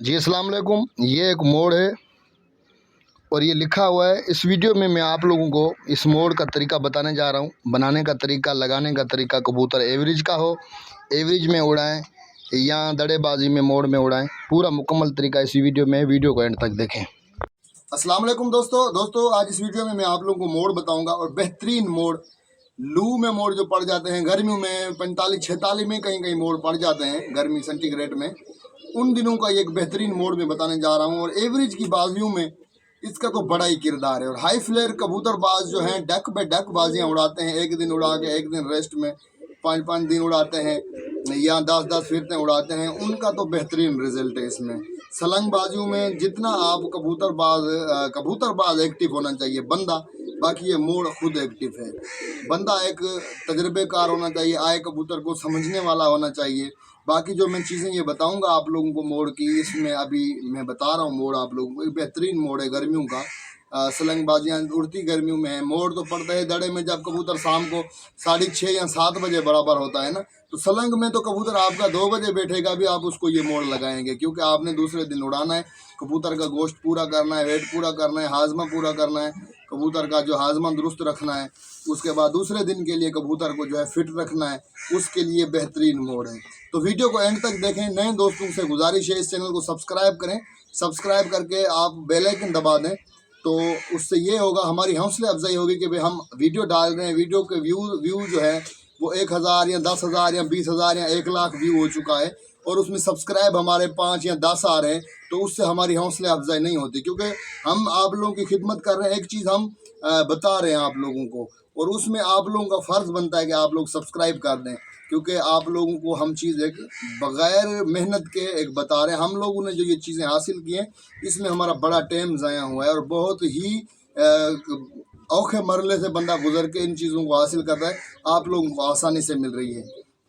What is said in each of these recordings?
जी अस्सलाम वालेकुम। ये एक मोड़ है और ये लिखा हुआ है। इस वीडियो में मैं आप लोगों को इस मोड़ का तरीका बताने जा रहा हूँ, बनाने का तरीका, लगाने का तरीका। कबूतर एवरेज का हो, एवरेज में उड़ाएं या दड़ेबाजी में, मोड़ में उड़ाएं, पूरा मुकम्मल तरीका इस वीडियो में। वीडियो को एंड तक देखें। अस्सलाम वालेकुम दोस्तों, आज इस वीडियो में मैं आप लोगों को मोड़ बताऊंगा और बेहतरीन मोड़। लू में मोड़ जो पड़ जाते हैं, गर्मियों में 45-46 में कहीं कहीं मोड़ पड़ जाते हैं, गर्मी सेंटीग्रेड में, उन दिनों का एक बेहतरीन मोड़ में बताने जा रहा हूँ। और एवरेज की बाजियों में इसका तो बड़ा ही किरदार है। और हाई फ्लेयर कबूतरबाज जो हैं, डक पे डक बाजियाँ उड़ाते हैं, एक दिन उड़ा के एक दिन रेस्ट में 5-5 दिन उड़ाते हैं या 10-10 फिरते उड़ाते हैं, उनका तो बेहतरीन रिजल्ट है इसमें। सलंग बाजियों में जितना आप कबूतरबाज एक्टिव होना चाहिए बंदा, बाकी ये मोड़ खुद एक्टिव है। बंदा एक तजर्बेकार होना चाहिए, आए कबूतर को समझने वाला होना चाहिए। बाकी जो मैं चीज़ें ये बताऊंगा आप लोगों को मोड़ की, इसमें अभी मैं बता रहा हूँ मोड़ आप लोगों को। एक बेहतरीन मोड़ है गर्मियों का। सलंग बाजियाँ उड़ती गर्मियों में है। मोड़ तो पड़ता है दड़े में जब कबूतर शाम को 6:30 या 7 बजे बराबर होता है ना, तो सलंग में तो कबूतर आपका 2 बजे बैठेगा भी, आप उसको ये मोड़ लगाएंगे, क्योंकि आपने दूसरे दिन उड़ाना है। कबूतर का गोश्त पूरा करना है, वेट पूरा करना है, हाजमा पूरा करना है, कबूतर का जो हाजमा दुरुस्त रखना है। उसके बाद दूसरे दिन के लिए कबूतर को जो है फिट रखना है, उसके लिए बेहतरीन मोड़ है। तो वीडियो को एंड तक देखें। नए दोस्तों से गुजारिश है, इस चैनल को सब्सक्राइब करें। सब्सक्राइब करके आप बेल आइकन दबा दें, तो उससे ये होगा, हमारी हौसला अफजाई होगी कि भाई हम वीडियो डाल रहे हैं, वीडियो के व्यू जो है वो 1000 या 10,000 या 20,000 या 1 लाख व्यू हो चुका है, और उसमें सब्सक्राइब हमारे 5 या 10 आ रहे हैं, तो उससे हमारी हौसला अफजाई नहीं होती, क्योंकि हम आप लोगों की खिदमत कर रहे हैं। एक चीज़ हम बता रहे हैं आप लोगों को, और उसमें आप लोगों का फ़र्ज़ बनता है कि आप लोग सब्सक्राइब कर दें, क्योंकि आप लोगों को हम चीज़ एक बग़ैर मेहनत के एक बता रहे हैं। हम लोगों ने जो ये चीज़ें हासिल की हैं, इसमें हमारा बड़ा टाइम ज़ाया हुआ है, और बहुत ही औखे मरले से बंदा गुजर के इन चीज़ों को हासिल कर रहा है, आप लोगों को आसानी से मिल रही है।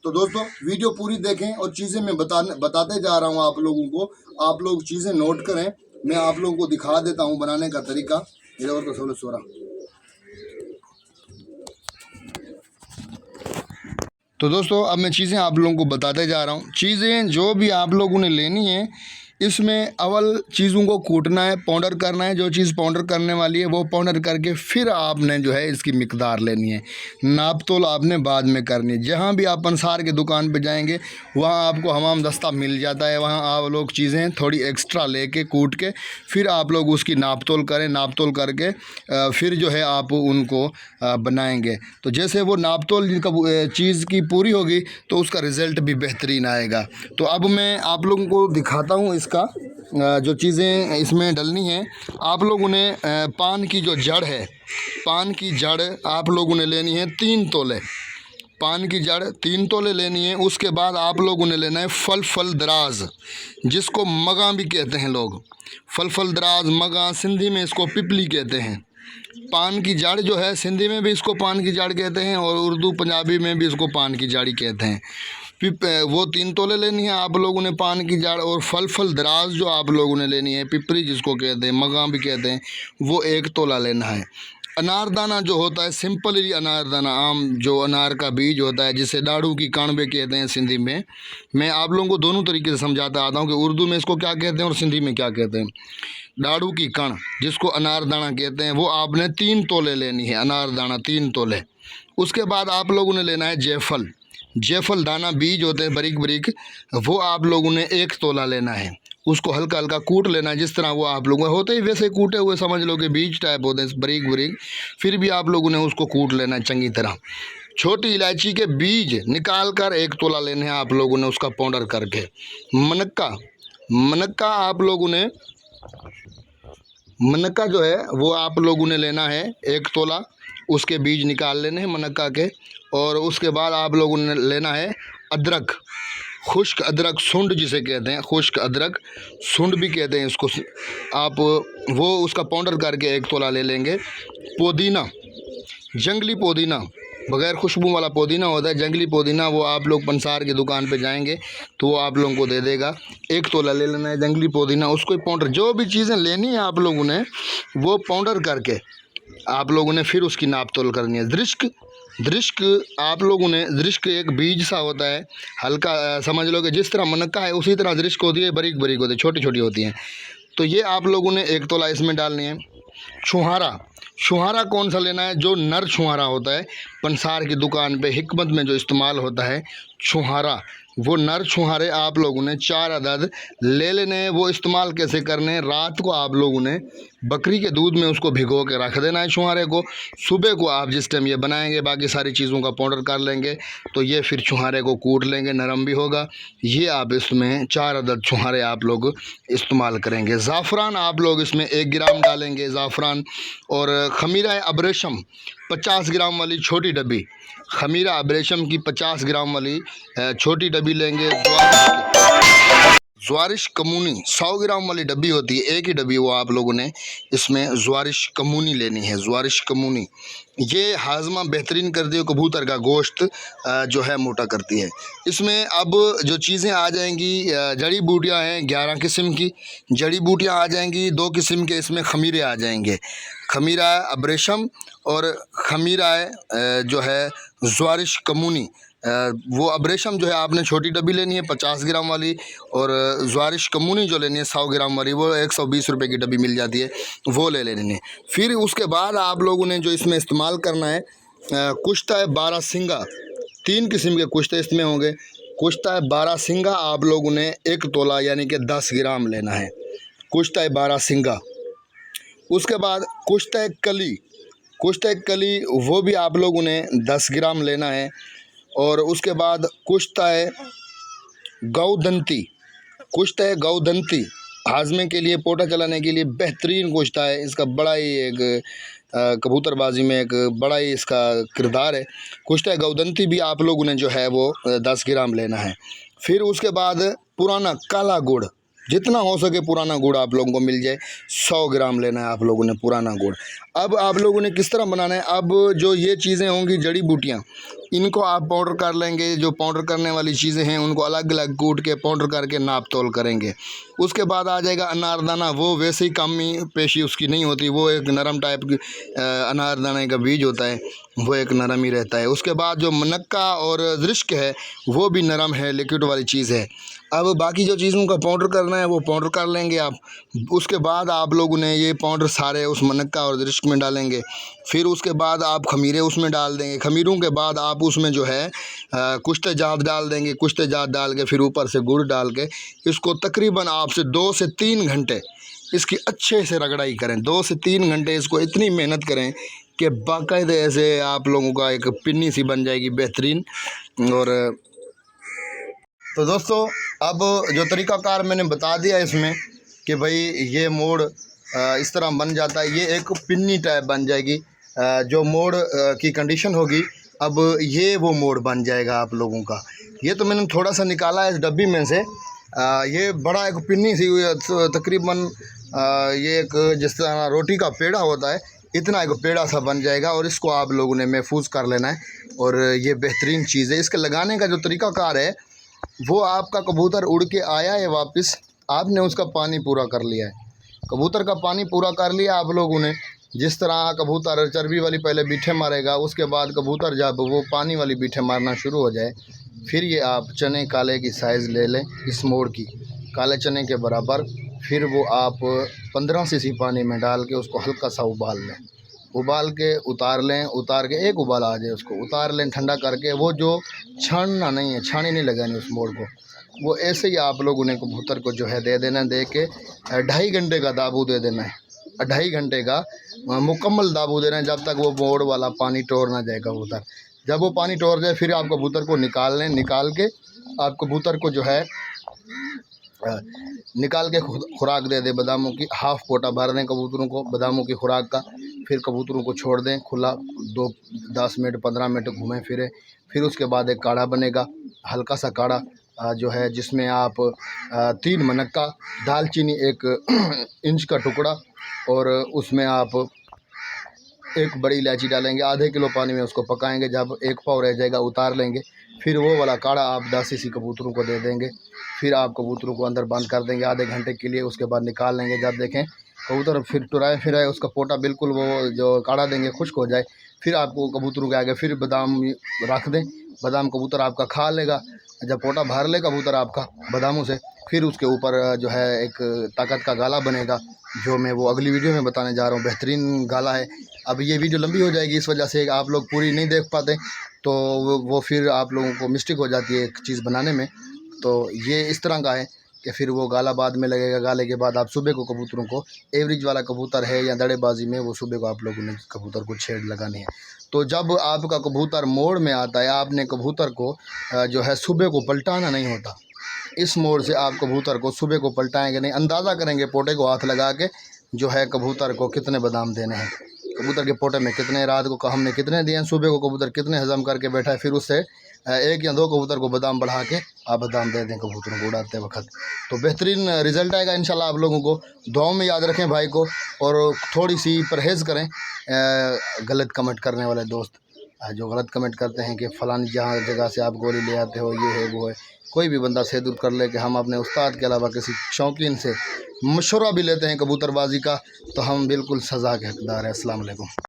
तो दोस्तों वीडियो पूरी देखें, और चीज़ें मैं बताते जा रहा हूँ आप लोगों को, आप लोग चीज़ें नोट करें। मैं आप लोगों को दिखा देता हूँ बनाने का तरीका। ये और तो 16 तो दोस्तों अब मैं चीज़ें आप लोगों को बताते जा रहा हूँ। चीज़ें जो भी आप लोगों ने लेनी है, इसमें अव्वल चीज़ों को कूटना है, पाउडर करना है। जो चीज़ पाउडर करने वाली है वो पाउडर करके फिर आपने जो है इसकी मिकदार लेनी है। नाप तोल आपने बाद में करनी है। जहाँ भी आप पंसार की दुकान पे जाएंगे, वहाँ आपको हमाम दस्ता मिल जाता है। वहाँ आप लोग चीज़ें थोड़ी एक्स्ट्रा लेके कूट के फिर आप लोग उसकी नाप तोल करें। नाप तोल करके फिर जो है आप उनको बनाएंगे। तो जैसे वो नाप तोल चीज़ की पूरी होगी तो उसका रिज़ल्ट भी बेहतरीन आएगा। तो अब मैं आप लोगों को दिखाता हूँ इसका जो चीज़ें इसमें डलनी है। आप लोगों ने पान की जो जड़ है, पान की जड़ आप लोगों ने लेनी है 3 तोले। पान की जड़ 3 तोले लेनी है। उसके बाद आप लोगों ने लेना है फल दराज, जिसको मगा भी कहते हैं लोग। फल दराज, मगा, सिंधी में इसको पिपली कहते हैं। पान की जड़ जो है, सिंधी में भी इसको पान की जड़ कहते हैं, और उर्दू पंजाबी में भी इसको पान की जड़ कहते हैं। वो 3 तोले लेनी है आप लोगों ने पान की जड़। और फल दराज जो आप लोगों ने लेनी है, पिपरी जिसको कहते हैं, मगा भी कहते हैं, वो 1 तोला लेना है। अनारदाना जो होता है, सिंपल ही अनारदाना, आम जो अनार का बीज होता है, जिसे डाड़ू की कानबे कहते हैं सिंधी में। मैं आप लोगों को दोनों तरीके से समझाता आता हूँ कि उर्दू में इसको क्या कहते हैं और सिंधी में क्या कहते हैं। डाड़ू की कण जिसको अनारदाना कहते हैं, वो आपने 3 तोले लेनी है, अनारदाना 3 तोले। उसके बाद आप लोगों ने लेना है जेफल दाना, बीज होते हैं बारीक बारीक, वो आप लोगों ने 1 तोला लेना है। उसको हल्का हल्का कूट लेना है, जिस तरह वो आप लोगों होते ही वैसे कूटे हुए समझ लो कि बीज टाइप होते हैं बारीक बारीक, फिर भी आप लोगों ने उसको कूट लेना है चंगी तरह। छोटी इलायची के बीज निकाल कर 1 तोला लेने हैं आप लोगों ने, उसका पाउडर करके। मनक्का आप लोगों ने, मनक्का जो है वो आप लोगों ने लेना है 1 तोला। उसके बीज निकाल लेने हैं मनक्का के। और उसके बाद आप लोगों ने लेना है अदरक, खुश्क अदरक, सुंड जिसे कहते हैं, खुश्क अदरक, सुंड भी कहते हैं इसको आप, वो उसका पाउडर करके 1 तोला ले लेंगे। पुदीना, जंगली पुदीना, बग़ैर खुशबू वाला पुदीना होता है, जंगली पुदीना, वो आप लोग पंसार की दुकान पे जाएंगे तो वो आप लोगों को दे देगा। 1 तोला ले लेना है जंगली पुदीना, उसको पाउडर, जो भी चीज़ें लेनी है आप लोगों ने वो पाउडर करके आप लोगों ने फिर उसकी नाप तोल करनी है। दृष्क आप लोगों ने, दृष्क एक बीज सा होता है, हल्का समझ लो कि जिस तरह मनक्का है उसी तरह दृष्क होती है, बारीक बारीक होती है, छोटी छोटी होती हैं। तो ये आप लोगों ने 1 तोला इसमें डालनी है। छुहारा, छुहारा कौन सा लेना है? जो नर छुहारा होता है, पंसार की दुकान पे हिकमत में जो इस्तेमाल होता है छुहारा, वो नर छुहारे आप लोगों ने 4 अदद ले लेने हैं। वो इस्तेमाल कैसे करने हैं? रात को आप लोगों ने बकरी के दूध में उसको भिगो के रख देना है छुहारे को। सुबह को आप जिस टाइम ये बनाएंगे, बाकी सारी चीज़ों का पाउडर कर लेंगे, तो ये फिर छुहारे को कूट लेंगे, नरम भी होगा। ये आप इसमें 4 अदद छुहारे आप लोग इस्तेमाल करेंगे। ज़ाफ़रान आप लोग इसमें 1 ग्राम डालेंगे ज़ाफ़रान। और खमीरा अबरेशम 50 ग्राम वाली छोटी डब्बी, खमीरा अबरेशम की 50 ग्राम वाली छोटी डब्बी लेंगे। ज्वारिश कमूनी 100 ग्राम वाली डब्बी होती है, एक ही डब्बी वो आप लोगों ने इसमें ज्वारिश कमूनी लेनी है। ज्वारिश कमूनी ये हाजमा बेहतरीन करती है, कबूतर का गोश्त जो है मोटा करती है। इसमें अब जो चीज़ें आ जाएंगी, जड़ी बूटियाँ हैं 11 किस्म की जड़ी बूटियाँ आ जाएंगी, 2 किस्म के इसमें खमीरे आ जाएंगे, खमीरा अबरेशम और खमीरा जो है ज्वारिश कमूनी। वो अबरेशम जो है आपने छोटी डब्बी लेनी है 50 ग्राम वाली, और ज्वारिश कमूनी जो लेनी है 100 ग्राम वाली, वो 120 रुपये की डब्बी मिल जाती है, वो ले लेनी है। फिर उसके बाद आप लोगों ने जो इसमें इस्तेमाल करना है, कुश्ता है 12 सिंगा, 3 किस्म के कुश्ते इसमें होंगे। कुश्ता है 12 सिंगा आप लोगों ने 1 तोला यानी कि 10 ग्राम लेना है, कुश्ता है 12 सिंगा। उसके बाद कुश्ता है कली, कुश्ता है कली वो भी आप लोगों ने 10 ग्राम लेना है। और उसके बाद कुश्ता है गौदंती, कुश्ता है गौदंती हाजमे के लिए, पोटा चलाने के लिए बेहतरीन कुश्ता है। इसका बड़ा ही एक कबूतरबाजी में एक बड़ा ही इसका किरदार है। कुश्ता है गौदंती भी आप लोगों ने जो है वो 10 ग्राम लेना है। फिर उसके बाद पुराना काला गुड़, जितना हो सके पुराना गुड़ आप लोगों को मिल जाए, 100 ग्राम लेना है आप लोगों ने पुराना गुड़। अब आप लोगों ने किस तरह बनाना है? अब जो ये चीज़ें होंगी जड़ी बूटियाँ, इनको आप पाउडर कर लेंगे। जो पाउडर करने वाली चीज़ें हैं उनको अलग अलग कूट के पाउडर करके नाप तोल करेंगे। उसके बाद आ जाएगा अनारदाना, वो वैसे ही कमी पेशी उसकी नहीं होती, वो एक नरम टाइप की अनारदाने का बीज होता है, वो एक नरम ही रहता है। उसके बाद जो मनक्का और दृष्क है वो भी नरम है, लिक्विड वाली चीज़ है। अब बाकी जो चीज़ों का पाउडर करना है वो पाउडर कर लेंगे आप। उसके बाद आप लोगों ने ये पाउडर सारे उस मनक्का और दृष्क में डालेंगे। फिर उसके बाद आप खमीरे उसमें डाल देंगे। खमीरों के बाद आप उसमें जो है कुश्ते जात डाल देंगे। कुश्ते जात डाल के फिर ऊपर से गुड़ डाल के इसको तकरीबन आपसे 2 से 3 घंटे इसकी अच्छे से रगड़ाई करें। 2 से 3 घंटे इसको इतनी मेहनत करें कि बाकायदे ऐसे आप लोगों का एक पिन्नी सी बन जाएगी बेहतरीन। और तो दोस्तों अब जो तरीक़ाकार मैंने बता दिया इसमें कि भाई ये मोड़ इस तरह बन जाता है, ये एक पिन्नी टाइप बन जाएगी। जो मोड़ की कंडीशन होगी, अब ये वो मोड़ बन जाएगा आप लोगों का। ये तो मैंने थोड़ा सा निकाला है इस डब्बी में से, ये बड़ा एक पिन्नी सी तकरीबन ये एक जिस तरह रोटी का पेड़ा होता है इतना एक पेड़ा सा बन जाएगा। और इसको आप लोगों ने महफूज कर लेना है। और ये बेहतरीन चीज़ है। इसके लगाने का जो तरीक़ाकार है वो आपका कबूतर उड़ के आया है वापस, आपने उसका पानी पूरा कर लिया है, कबूतर का पानी पूरा कर लिया आप लोगों ने। जिस तरह कबूतर चर्बी वाली पहले बीठे मारेगा, उसके बाद कबूतर जब वो पानी वाली बीठे मारना शुरू हो जाए, फिर ये आप चने काले की साइज़ ले लें इस मोड़ की, काले चने के बराबर। फिर वो आप 15 सीसी पानी में डाल के उसको हल्का सा उबाल लें, उबाल के उतार लें। उतार के एक उबाल आ जाए उसको उतार लें, ठंडा करके। वो जो छानना नहीं है, छानी नहीं लगानी उस मोड़ को, वो ऐसे ही आप लोगों ने कबूतर को जो है दे देना। दे के 2.5 घंटे का दाबू दे देना है, 2.5 घंटे का मुकम्मल दाबू देना है, जब तक वो मोड़ वाला पानी टोर ना जाए कबूतर। जब वो पानी टोर जाए फिर आप कबूतर को निकाल लें। निकाल के आप कबूतर को जो है निकाल के खुराक दे दें बादामों की, हाफ़ पोटा भर दें कबूतरों को बादामों की खुराक का। फिर कबूतरों को छोड़ दें खुला, 10 मिनट 15 मिनट घूमें फिरें। फिर उसके बाद एक काढ़ा बनेगा, हल्का सा काढ़ा जो है जिसमें आप 3 मनक्का, दालचीनी 1 इंच का टुकड़ा, और उसमें आप 1 बड़ी इलायची डालेंगे। आधे किलो पानी में उसको पकाएंगे, जब 1 पाव रह जाएगा उतार लेंगे। फिर वो वाला काढ़ा आप 10 सीसी कबूतरों को दे देंगे। फिर आप कबूतरों को अंदर बंद कर देंगे आधे घंटे के लिए। उसके बाद निकाल लेंगे, जब देखें कबूतर फिर टुराए फिराए उसका पोटा बिल्कुल वो जो काढ़ा देंगे खुश्क हो जाए, फिर आपको कबूतरों के आगे फिर बादाम रख दें, बादाम कबूतर आपका खा लेगा। जब पोटा भर ले कबूतर आपका बादामों से, फिर उसके ऊपर जो है एक ताकत का गाला बनेगा, जो मैं वो अगली वीडियो में बताने जा रहा हूँ। बेहतरीन गाला है। अब ये वीडियो लंबी हो जाएगी, इस वजह से आप लोग पूरी नहीं देख पाते, तो वो फिर आप लोगों को मिस्टेक हो जाती है एक चीज़ बनाने में। तो ये इस तरह का है कि फिर वो गाला बाद में लगेगा। गाले के बाद आप सुबह को कबूतरों को, एवरेज वाला कबूतर है या दड़ेबाजी में, वो सुबह को आप लोगों ने कबूतर को छेड़ लगानी है। तो जब आपका कबूतर मोड़ में आता है, आपने कबूतर को जो है सुबह को पलटाना नहीं होता। इस मोड़ से आप कबूतर को सुबह को पलटाएंगे नहीं, अंदाज़ा करेंगे पोटे को हाथ लगा के जो है कबूतर को कितने बादाम देने हैं, कबूतर के पोटे में कितने, रात को हमने कितने दिए हैं, सुबह को कबूतर कितने हजम करके बैठा है, फिर उससे एक या दो कबूतर को बादाम बढ़ा के आप बादाम दे दें कबूतरों को उड़ाते वक्त। तो बेहतरीन रिज़ल्ट आएगा इंशाल्लाह आप लोगों को। दुआओं में याद रखें भाई को, और थोड़ी सी परहेज़ करें गलत कमेंट करने वाले दोस्त जो गलत कमेंट करते हैं कि फ़लानी जहाँ जगह से आप गोली ले आते हो, ये है वो है। कोई भी बंदा से दूर कर ले कि हम अपने उस्ताद के अलावा किसी शौकीन से मशवरा भी लेते हैं कबूतरबाजी का, तो हम बिल्कुल सज़ा के हकदार हैं। अस्सलाम वालेकुम।